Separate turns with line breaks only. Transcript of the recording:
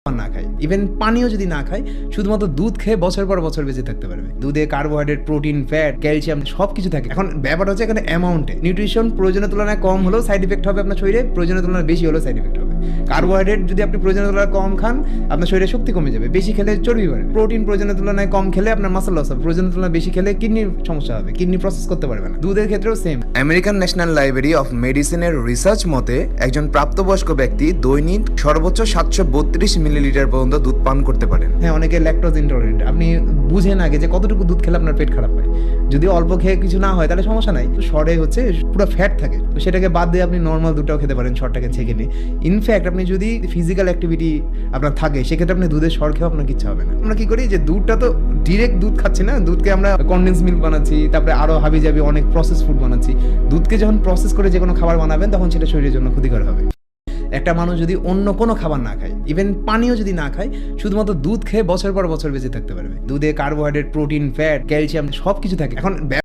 না খায়, ইভেন পানিও যদি না খায়, শুধুমাত্র দুধ খেয়ে বছর পর বছর বেঁচে থাকতে পারবে। দুধে কার্বোহাইড্রেট, প্রোটিন, ফ্যাট, ক্যালসিয়াম সবকিছু থাকে। এখন ব্যাপার হচ্ছে এখানে অ্যামাউন্টে। নিউট্রিশন প্রয়োজনের তুলনায় কম হলেও সাইড ইফেক্ট হবে আপনার শরীরে, প্রয়োজনের তুলনায় বেশি হলেও সাইড ইফেক্ট হবে। কার্বোহাইড্রেট যদি আপনি প্রয়োজনের তুলনায় কম খান, আপনার শরীরে শক্তি কমে যাবে, বেশি খেলে চর্বি বাড়বে। প্রোটিন প্রয়োজনের তুলনায় কম খেলে আপনার মাসল লস হবে, প্রয়োজনের তুলনায় বেশি খেলে কিডনির সমস্যা হবে, কিডনি প্রসেস করতে পারবে না। দুধের ক্ষেত্রেও same.
American national library of মেডিসিনের রিসার্চ মতে একজন প্রাপ্তবয়স্ক ব্যক্তি দৈনিক সর্বোচ্চ 732 মিলিলিটার পর্যন্ত দুধ পান করতে পারেন।
হ্যাঁ, অনেকে ল্যাকটোজ ইনটলারেন্ট। আপনি বুঝেন আগে যে কতটুকু দুধ খেলে আপনার পেট খারাপ হয়। যদি অল্প খেয়ে কিছু না হয় তাহলে সমস্যা নাই, শর্টে হচ্ছে পুরো ফ্যাট থাকে, তো সেটাকে বাদ দিয়ে আপনি নর্মাল দুধটাও খেতে পারেন শর্টটাকে ছেঁকে নিয়ে। ইনফ্যাক্ট আপনি যদি ফিজিক্যাল অ্যাক্টিভিটি আপনার থাকে, সেক্ষেত্রে আপনি দুধের শর্ট খেয়েও আপনার কিচ্ছু হবে না। আমরা কি করি যে দুধটা তো ডিরেক্ট দুধ খাচ্ছি না, দুধকে আমরা কনডেন্স মিল্ক বানাচ্ছি, তারপরে আরো হাবি জাবি অনেক প্রসেস ফুড বানাচ্ছি। দুধকে যখন প্রসেস করে যে কোনো খাবার বানাবেন, তখন সেটা শরীরের জন্য ক্ষতিকর হবে। একটা মানুষ যদি অন্য কোনো খাবার না খায়, ইভেন পানিও যদি না খায়, শুধুমাত্র দুধ খেয়ে বছর পর বছর বেঁচে থাকতে পারবে। দুধে কার্বোহাইড্রেট, প্রোটিন, ফ্যাট, ক্যালসিয়াম সবকিছু থাকে। এখন